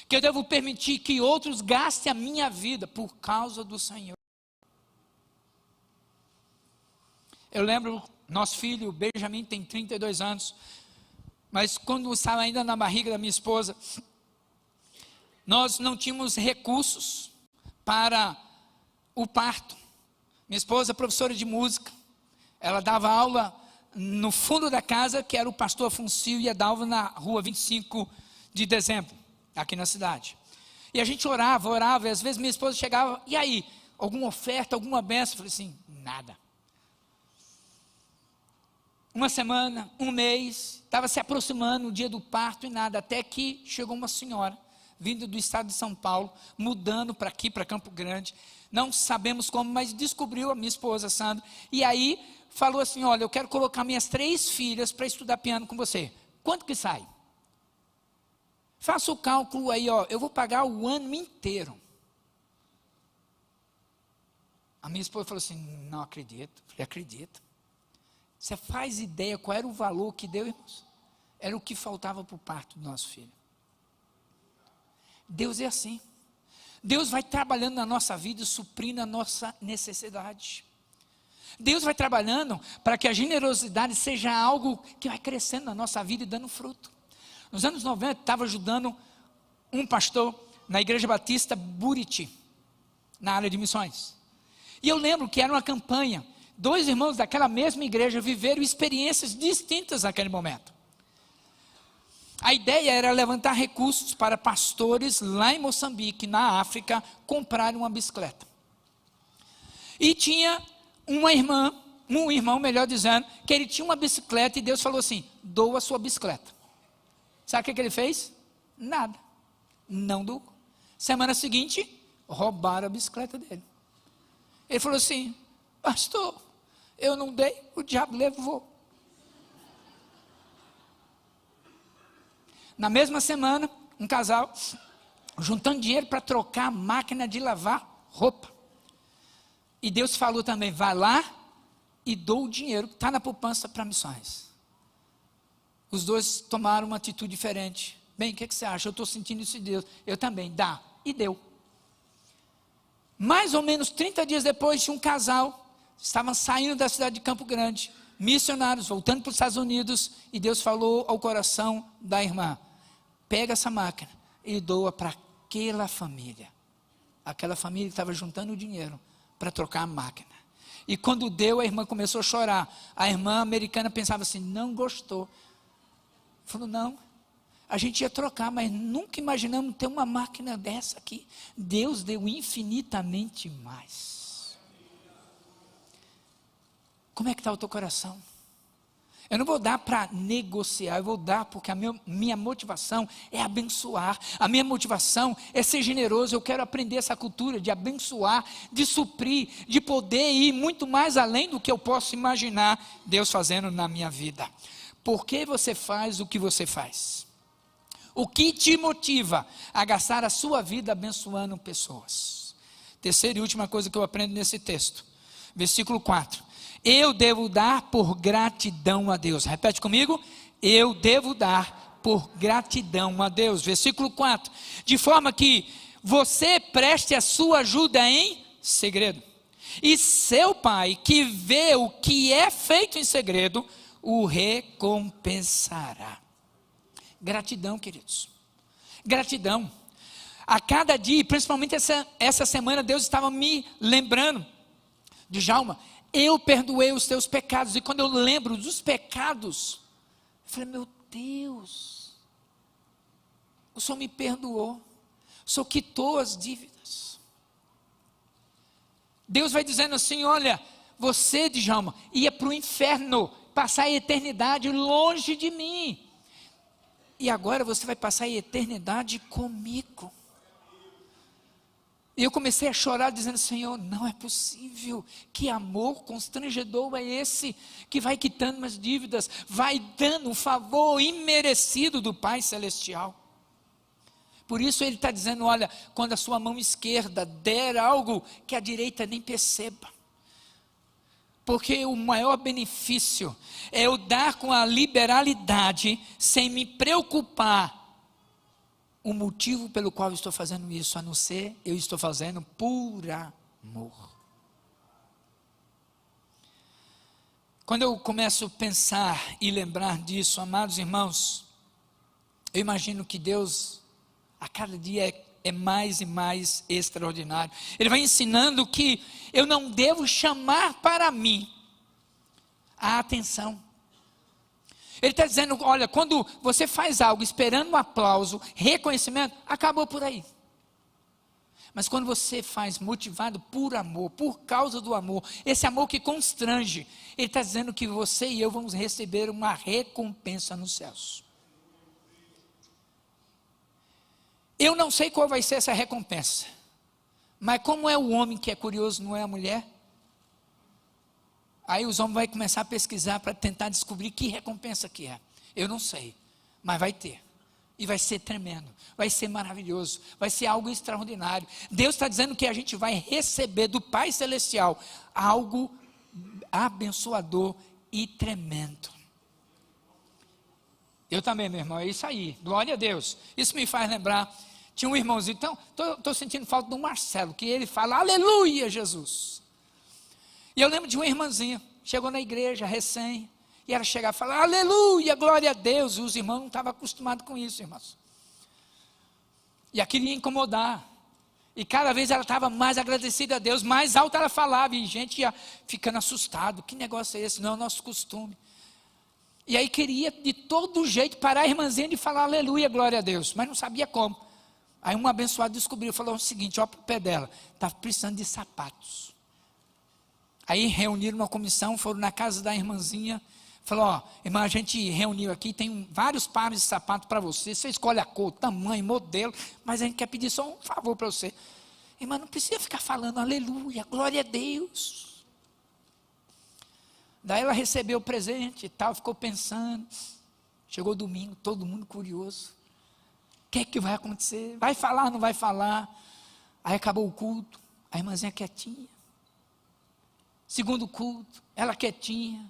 que eu devo permitir que outros gastem a minha vida por causa do Senhor. Eu lembro, nosso filho Benjamin tem 32 anos, mas quando estava ainda na barriga da minha esposa, nós não tínhamos recursos para o parto. Minha esposa é professora de música, ela dava aula no fundo da casa, que era o pastor Afonso, e dava aula na rua 25 de dezembro, aqui na cidade. E a gente orava, e às vezes minha esposa chegava: e aí, alguma oferta, alguma bênção? Eu falei assim: nada. Uma semana, um mês, estava se aproximando o dia do parto e nada, até que chegou uma senhora, vinda do estado de São Paulo, mudando para aqui, para Campo Grande, não sabemos como, mas descobriu a minha esposa, Sandra, e aí falou assim: olha, eu quero colocar minhas 3 filhas para estudar piano com você, quanto que sai? Faça o cálculo aí, eu vou pagar o ano inteiro. A minha esposa falou assim: não acredito. Eu falei: acredito. Você faz ideia qual era o valor que deu, irmãos? Era o que faltava para o parto do nosso filho. Deus é assim. Deus vai trabalhando na nossa vida, suprindo a nossa necessidade. Deus vai trabalhando para que a generosidade seja algo que vai crescendo na nossa vida e dando fruto. Nos anos 90, estava ajudando um pastor na Igreja Batista Buriti, na área de missões. E eu lembro que era uma campanha. 2 irmãos daquela mesma igreja viveram experiências distintas naquele momento. A ideia era levantar recursos para pastores lá em Moçambique, na África, comprarem uma bicicleta. E tinha um irmão, melhor dizendo, que ele tinha uma bicicleta e Deus falou assim: doa a sua bicicleta. Sabe o que ele fez? Nada. Não doou. Semana seguinte, roubaram a bicicleta dele. Ele falou assim: pastor, eu não dei, o diabo levou. Na mesma semana, um casal juntando dinheiro para trocar a máquina de lavar roupa. E Deus falou também: vai lá e dou o dinheiro que está na poupança para missões. Os 2 tomaram uma atitude diferente. Bem, o que você acha? Eu estou sentindo isso de Deus. Eu também, dá. E deu. Mais ou menos 30 dias depois, tinha um casal, estavam saindo da cidade de Campo Grande, missionários voltando para os Estados Unidos, e Deus falou ao coração da irmã: pega essa máquina e doa para aquela família que estava juntando o dinheiro para trocar a máquina. E quando deu, a irmã começou a chorar. A irmã americana pensava assim: não gostou. Falou: não, a gente ia trocar, mas nunca imaginamos ter uma máquina dessa aqui. Deus deu infinitamente mais. Como é que está o teu coração? Eu não vou dar para negociar, eu vou dar porque a minha motivação é abençoar. A minha motivação é ser generoso. Eu quero aprender essa cultura de abençoar, de suprir, de poder ir muito mais além do que eu posso imaginar Deus fazendo na minha vida. Por que você faz o que você faz? O que te motiva a gastar a sua vida abençoando pessoas? Terceira e última coisa que eu aprendo nesse texto, versículo 4. Eu devo dar por gratidão a Deus. Repete comigo: eu devo dar por gratidão a Deus. Versículo 4. De forma que você preste a sua ajuda em segredo. E seu pai, que vê o que é feito em segredo, o recompensará. Gratidão, queridos. Gratidão. A cada dia, principalmente essa semana, Deus estava me lembrando: Djalma, eu perdoei os teus pecados. E quando eu lembro dos pecados, eu falei: meu Deus, o Senhor me perdoou, o Senhor quitou as dívidas. Deus vai dizendo assim: olha, você, Djalma, ia para o inferno, passar a eternidade longe de mim, e agora você vai passar a eternidade comigo. E eu comecei a chorar dizendo: Senhor, não é possível, que amor constrangedor é esse, que vai quitando as dívidas, vai dando um favor imerecido do Pai Celestial. Por isso ele está dizendo: olha, quando a sua mão esquerda der algo que a direita nem perceba, porque o maior benefício é eu dar com a liberalidade, sem me preocupar o motivo pelo qual eu estou fazendo isso, a não ser eu estou fazendo por amor. Quando eu começo a pensar e lembrar disso, amados irmãos, eu imagino que Deus, a cada dia é mais e mais extraordinário. Ele vai ensinando que eu não devo chamar para mim a atenção. Ele está dizendo: olha, quando você faz algo esperando um aplauso, reconhecimento, acabou por aí. Mas quando você faz motivado por amor, por causa do amor, esse amor que constrange, ele está dizendo que você e eu vamos receber uma recompensa nos céus. Eu não sei qual vai ser essa recompensa, mas como é o homem que é curioso, não é a mulher? Aí os homens vão começar a pesquisar para tentar descobrir que recompensa que é. Eu não sei, mas vai ter. E vai ser tremendo, vai ser maravilhoso, vai ser algo extraordinário. Deus está dizendo que a gente vai receber do Pai Celestial algo abençoador e tremendo. Eu também, meu irmão, é isso aí, glória a Deus. Isso me faz lembrar, tinha um irmãozinho, então, estou sentindo falta do Marcelo, que ele fala: aleluia, Jesus. E eu lembro de uma irmãzinha, chegou na igreja recém, e ela chegava e falava: aleluia, glória a Deus. E os irmãos não estavam acostumados com isso, irmãos. E aquilo ia incomodar. E cada vez ela estava mais agradecida a Deus, mais alto ela falava, e gente ia ficando assustado: que negócio é esse? Não é o nosso costume. E aí queria de todo jeito parar a irmãzinha de falar aleluia, glória a Deus, mas não sabia como. Aí um abençoado descobriu, falou o seguinte: olha para o pé dela, estava precisando de sapatos. Aí reuniram uma comissão, foram na casa da irmãzinha, falou: ó, irmã, a gente reuniu aqui, tem vários pares de sapato para você, você escolhe a cor, tamanho, modelo, mas a gente quer pedir só um favor para você. Irmã, não precisa ficar falando aleluia, glória a Deus. Daí ela recebeu o presente e tal, ficou pensando. Chegou domingo, todo mundo curioso. O que é que vai acontecer? Vai falar, não vai falar? Aí acabou o culto, a irmãzinha quietinha. Segundo culto, ela quietinha.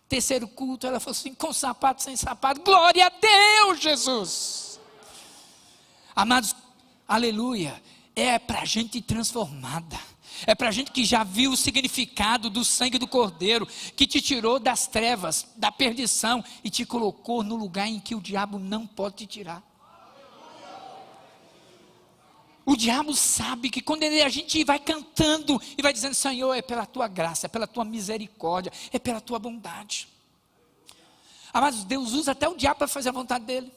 Terceiro culto, ela falou assim: com sapato, sem sapato. Glória a Deus, Jesus. Amados, aleluia, é para a gente transformada. É para gente que já viu o significado do sangue do Cordeiro, que te tirou das trevas, da perdição e te colocou no lugar em que o diabo não pode te tirar. O diabo sabe que quando a gente vai cantando e vai dizendo: Senhor, é pela tua graça, é pela tua misericórdia, é pela tua bondade. Mas Deus usa até o diabo para fazer a vontade dele.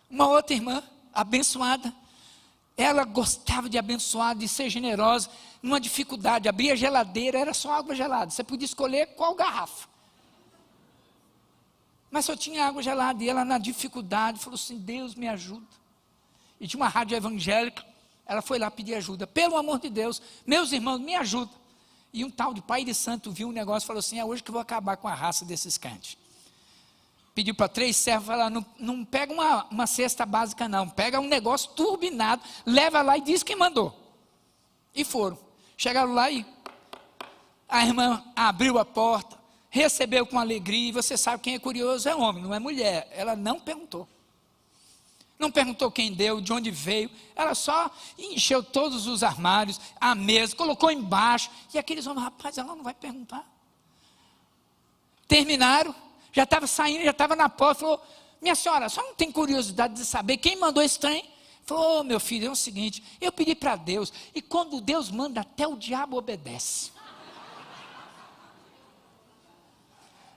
Uma outra irmã, abençoada, ela gostava de abençoar, de ser generosa, numa dificuldade, abria a geladeira, era só água gelada, você podia escolher qual garrafa, mas só tinha água gelada, e ela na dificuldade, falou assim: Deus me ajuda, e tinha uma rádio evangélica, ela foi lá pedir ajuda, pelo amor de Deus, meus irmãos, me ajuda, e um tal de pai de santo viu um negócio e falou assim: é hoje que eu vou acabar com a raça desses crentes. Pediu para 3 servos, falou: não pega uma cesta básica não, pega um negócio turbinado, leva lá e diz quem mandou. E foram, chegaram lá e a irmã abriu a porta, recebeu com alegria, e você sabe quem é curioso é homem, não é mulher. Ela não perguntou quem deu, de onde veio, ela só encheu todos os armários, a mesa, colocou embaixo, e aqueles homens: rapaz, ela não vai perguntar. Terminaram, já estava saindo, já estava na porta, falou: minha senhora, só não tem curiosidade de saber quem mandou esse trem? Falou: meu filho, é o seguinte, eu pedi para Deus, e quando Deus manda, até o diabo obedece.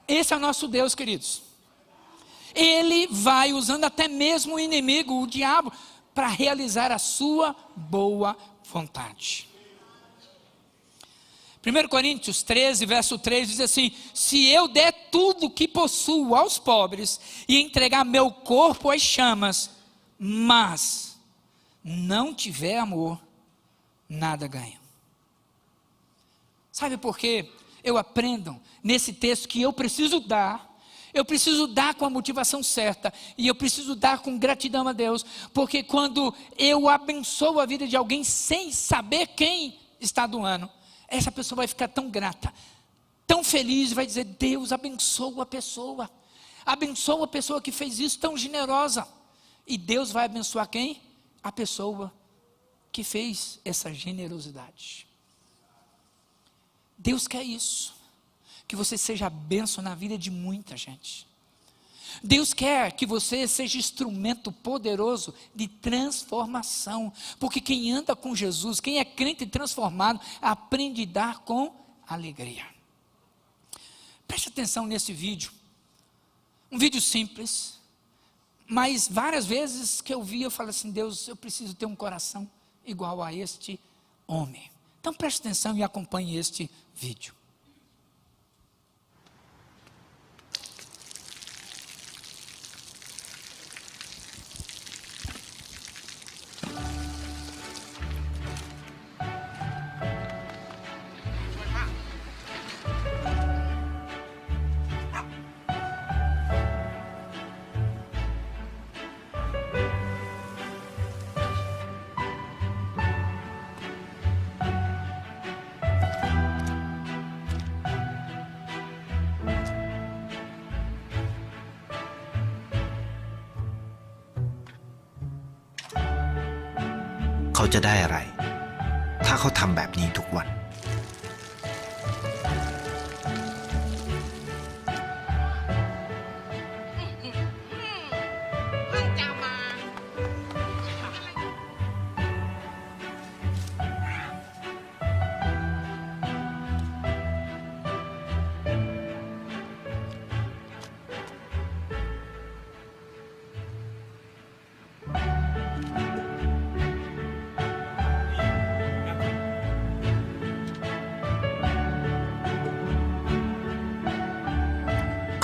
Esse é o nosso Deus, queridos. Ele vai usando até mesmo o inimigo, o diabo, para realizar a sua boa vontade. 1 Coríntios 13, verso 3 diz assim: se eu der tudo o que possuo aos pobres e entregar meu corpo às chamas, mas não tiver amor, nada ganho. Sabe por quê? Eu aprendo nesse texto que eu preciso dar com a motivação certa, e eu preciso dar com gratidão a Deus, porque quando eu abençoo a vida de alguém sem saber quem está doando, essa pessoa vai ficar tão grata, tão feliz, e vai dizer: Deus abençoa a pessoa que fez isso, tão generosa. E Deus vai abençoar quem? A pessoa que fez essa generosidade. Deus quer isso, que você seja bênção na vida de muita gente. Deus quer que você seja instrumento poderoso de transformação, porque quem anda com Jesus, quem é crente transformado, aprende a dar com alegria. Preste atenção nesse vídeo, um vídeo simples, mas várias vezes que eu vi, eu falo assim: Deus, eu preciso ter um coração igual a este homem. Então preste atenção e acompanhe este vídeo.เขาจะได้อะไรถ้าเขาทำแบบนี้ทุกวัน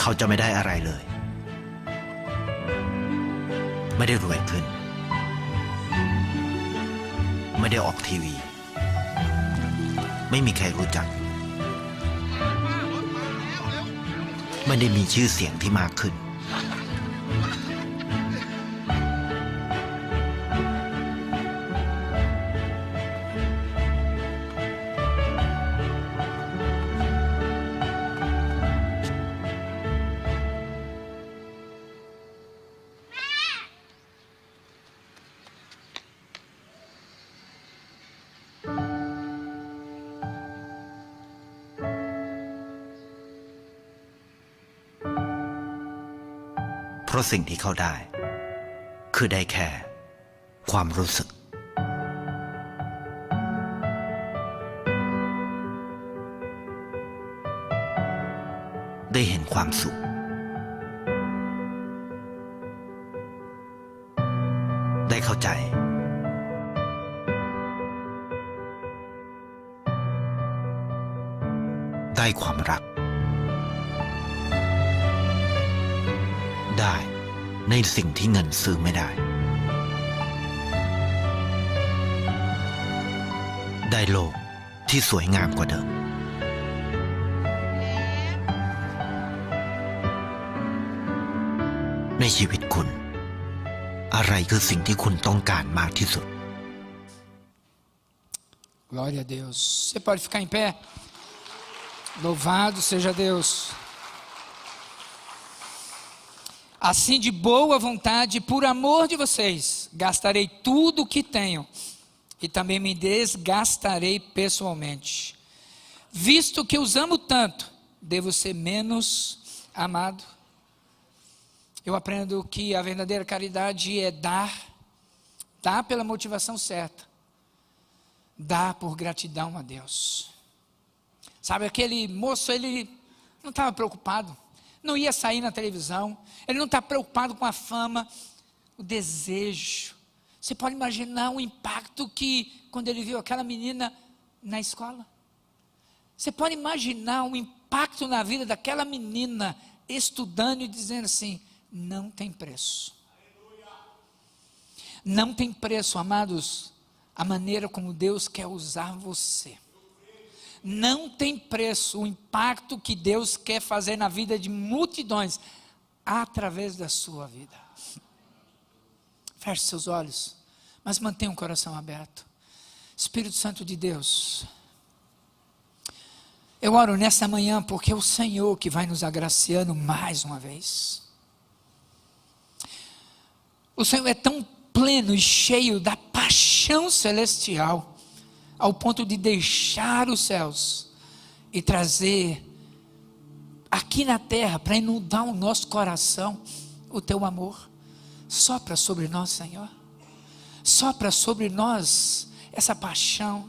เขาจะไม่ได้อะไรเลยไม่ได้รวยขึ้นไม่ได้ออกทีวีไม่มีใครรู้จักไม่ได้มีชื่อเสียงที่มากขึ้น ราะสิ่งที่เขาได้คือได้แค่ความรู้สึกได้เห็นความสุขได้เข้าใจได้ความรักได้ในสิ่งที่เงินซื้อไม่ได้ได้โลกที่สวยงามกว่าเดิมในชีวิตคุณอะไรคือสิ่งที่คุณต้องการมากที่สุด Glória a Deus. Você pode ficar em pé? Louvado seja Deus. Assim, de boa vontade, por amor de vocês, gastarei tudo o que tenho e também me desgastarei pessoalmente. Visto que os amo tanto, devo ser menos amado. Eu aprendo que a verdadeira caridade é dar pela motivação certa, dar por gratidão a Deus. Sabe, aquele moço, ele não estava preocupado, não ia sair na televisão, ele não está preocupado com a fama, o desejo. Você pode imaginar o impacto que, quando ele viu aquela menina na escola, você pode imaginar o impacto na vida daquela menina, estudando e dizendo assim, não tem preço. Não tem preço, amados, a maneira como Deus quer usar você. Não tem preço o impacto que Deus quer fazer na vida de multidões através da sua vida. Feche seus olhos, mas mantenha o coração aberto. Espírito Santo de Deus, eu oro nesta manhã porque é o Senhor que vai nos agraciando mais uma vez. O Senhor é tão pleno e cheio da paixão celestial, ao ponto de deixar os céus e trazer aqui na terra, para inundar o nosso coração, o teu amor. Sopra sobre nós, Senhor. Sopra sobre nós essa paixão.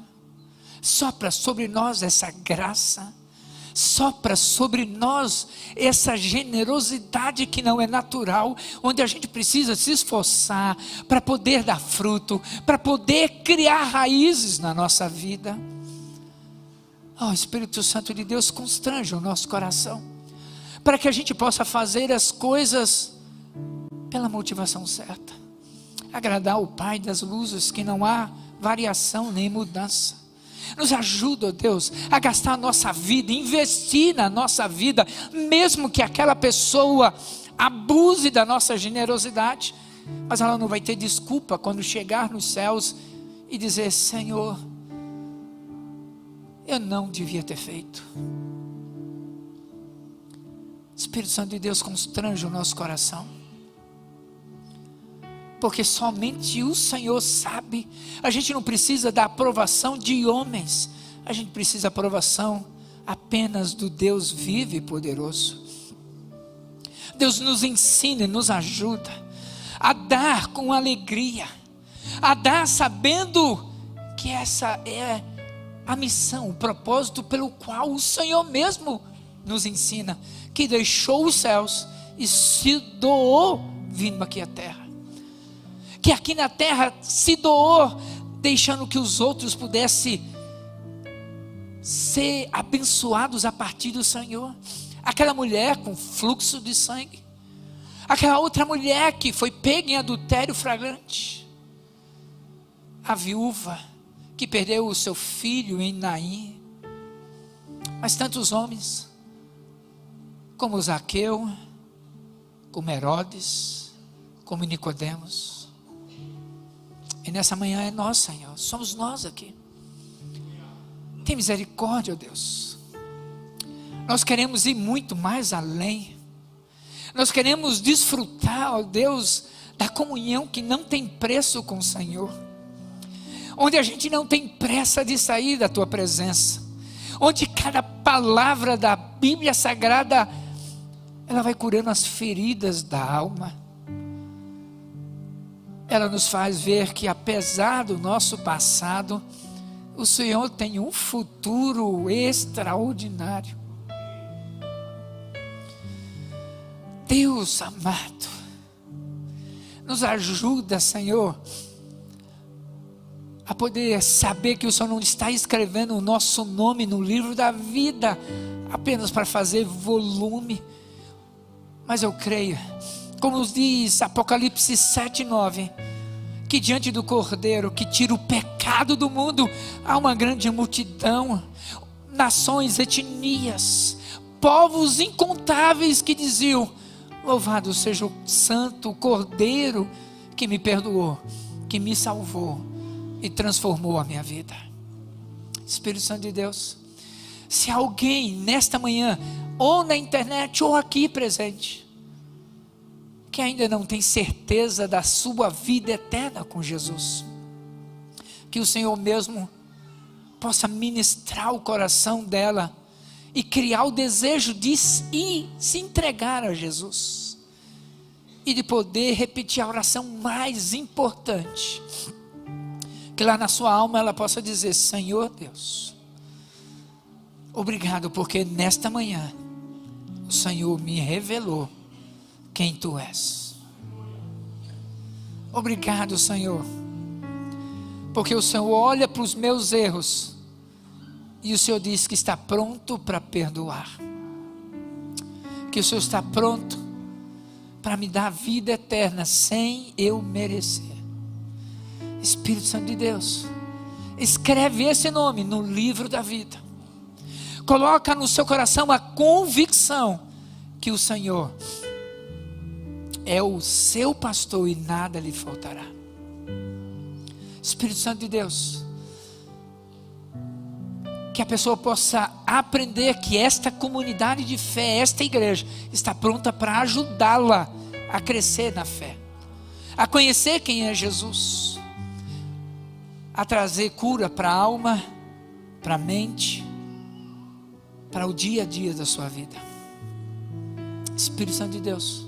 Sopra sobre nós essa graça. Sopra sobre nós essa generosidade que não é natural, onde a gente precisa se esforçar para poder dar fruto, para poder criar raízes na nossa vida. Oh, Espírito Santo de Deus, constrange o nosso coração, para que a gente possa fazer as coisas pela motivação certa, agradar o Pai das luzes, que não há variação nem mudança. Nos ajuda, ó Deus, a gastar a nossa vida, investir na nossa vida, mesmo que aquela pessoa abuse da nossa generosidade, mas ela não vai ter desculpa quando chegar nos céus e dizer, Senhor, eu não devia ter feito. Espírito Santo de Deus, constrange o nosso coração, porque somente o Senhor sabe. A gente não precisa da aprovação de homens, a gente precisa da aprovação apenas do Deus vivo e poderoso. Deus nos ensina e nos ajuda a dar com alegria, a dar sabendo que essa é a missão, o propósito pelo qual o Senhor mesmo nos ensina, que deixou os céus e se doou vindo aqui à terra. Que aqui na terra se doou, deixando que os outros pudessem ser abençoados a partir do Senhor. Aquela mulher com fluxo de sangue, aquela outra mulher que foi pega em adultério flagrante, a viúva que perdeu o seu filho em Naim, mas tantos homens, como Zaqueu, como Herodes, como Nicodemos. E nessa manhã é nós, Senhor, somos nós aqui. Tem misericórdia, ó Deus. Nós queremos ir muito mais além. Nós queremos desfrutar, ó Deus, da comunhão que não tem preço com o Senhor. Onde a gente não tem pressa de sair da Tua presença. Onde cada palavra da Bíblia Sagrada ela vai curando as feridas da alma. Ela nos faz ver que, apesar do nosso passado, o Senhor tem um futuro extraordinário. Deus amado, nos ajuda, Senhor, a poder saber que o Senhor não está escrevendo o nosso nome no livro da vida apenas para fazer volume, mas eu creio, como nos diz Apocalipse 7:9, que diante do Cordeiro que tira o pecado do mundo, há uma grande multidão, nações, etnias, povos incontáveis que diziam: louvado seja o santo Cordeiro que me perdoou, que me salvou e transformou a minha vida. Espírito Santo de Deus, se alguém nesta manhã, ou na internet, ou aqui presente, que ainda não tem certeza da sua vida eterna com Jesus, que o Senhor mesmo possa ministrar o coração dela e criar o desejo de se entregar a Jesus, e de poder repetir a oração mais importante, que lá na sua alma ela possa dizer: Senhor Deus, obrigado, porque nesta manhã o Senhor me revelou quem Tu és. Obrigado, Senhor, porque o Senhor olha para os meus erros e o Senhor diz que está pronto para perdoar, que o Senhor está pronto para me dar vida eterna sem eu merecer. Espírito Santo de Deus, escreve esse nome no livro da vida, coloca no seu coração a convicção que o Senhor é o seu pastor e nada lhe faltará. Espírito Santo de Deus, que a pessoa possa aprender que esta comunidade de fé, esta igreja, está pronta para ajudá-la a crescer na fé, a conhecer quem é Jesus, a trazer cura para a alma, para a mente, para o dia a dia da sua vida. Espírito Santo de Deus,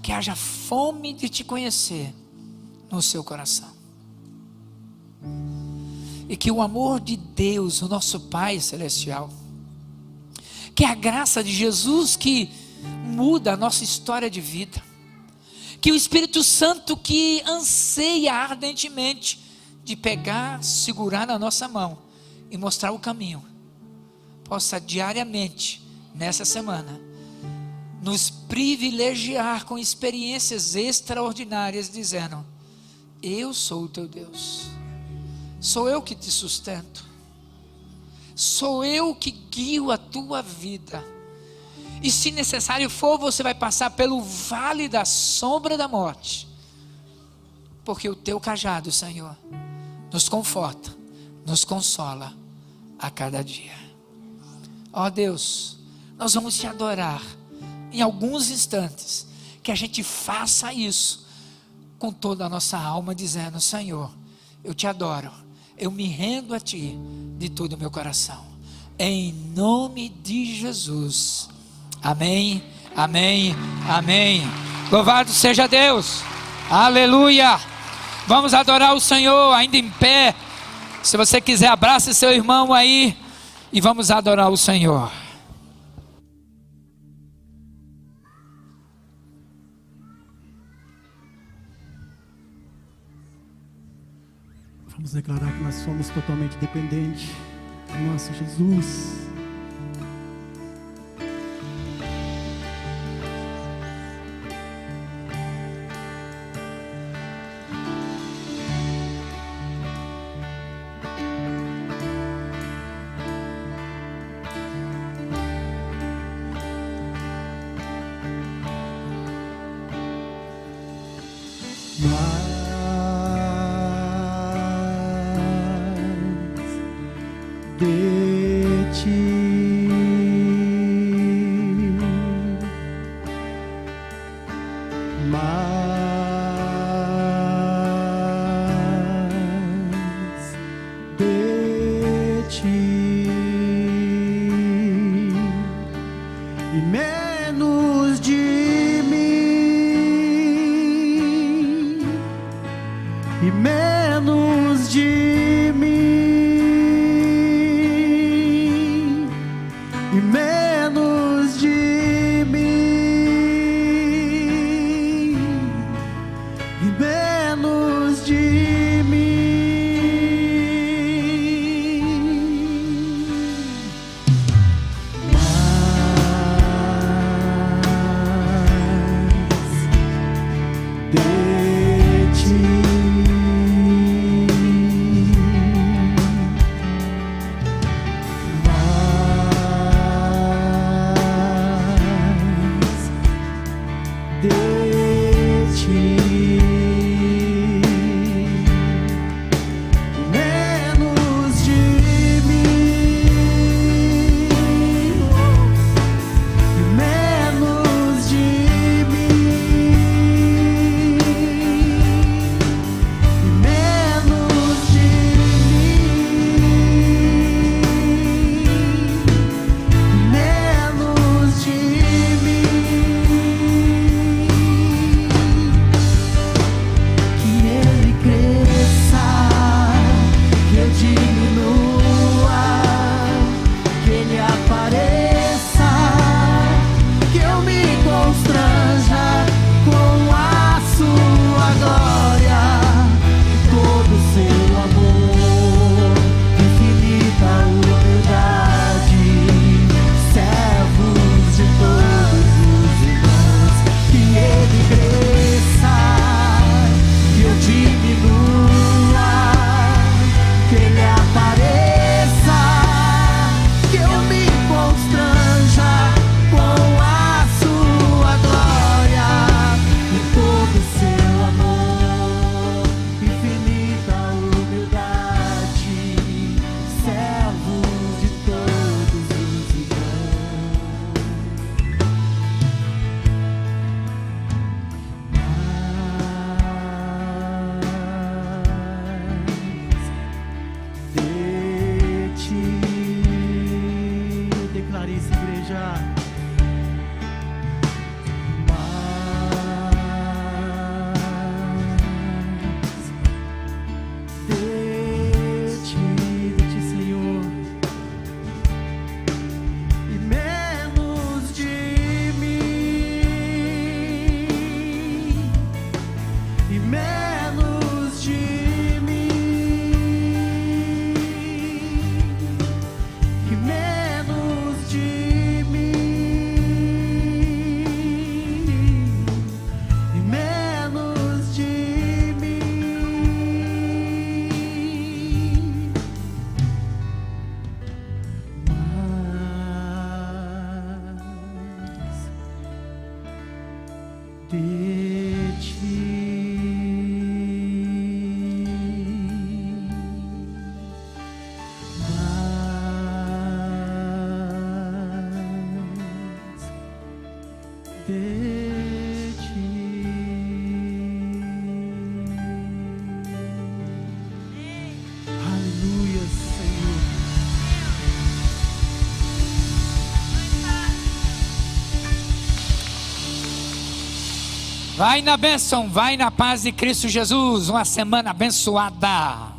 que haja fome de te conhecer no seu coração, e que o amor de Deus, o nosso Pai Celestial, que a graça de Jesus que muda a nossa história de vida, que o Espírito Santo que anseia ardentemente de pegar, segurar na nossa mão e mostrar o caminho, possa diariamente, nessa semana, nos privilegiar com experiências extraordinárias, dizendo: eu sou o teu Deus, sou eu que te sustento, sou eu que guio a tua vida, e se necessário for, você vai passar pelo vale da sombra da morte, porque o teu cajado, Senhor, nos conforta, nos consola a cada dia. Ó Deus, nós vamos te adorar em alguns instantes, que a gente faça isso com toda a nossa alma, dizendo: Senhor, eu te adoro, eu me rendo a ti de todo o meu coração, em nome de Jesus, amém, amém, amém. Louvado seja Deus, aleluia. Vamos adorar o Senhor ainda em pé. Se você quiser, abrace seu irmão aí e vamos adorar o Senhor. Vamos declarar que nós somos totalmente dependentes do nosso Jesus. De ti, mais de ti e menos e menos de mim, e menos de mim, e menos de Vai na bênção, vai na paz de Cristo Jesus. Uma semana abençoada.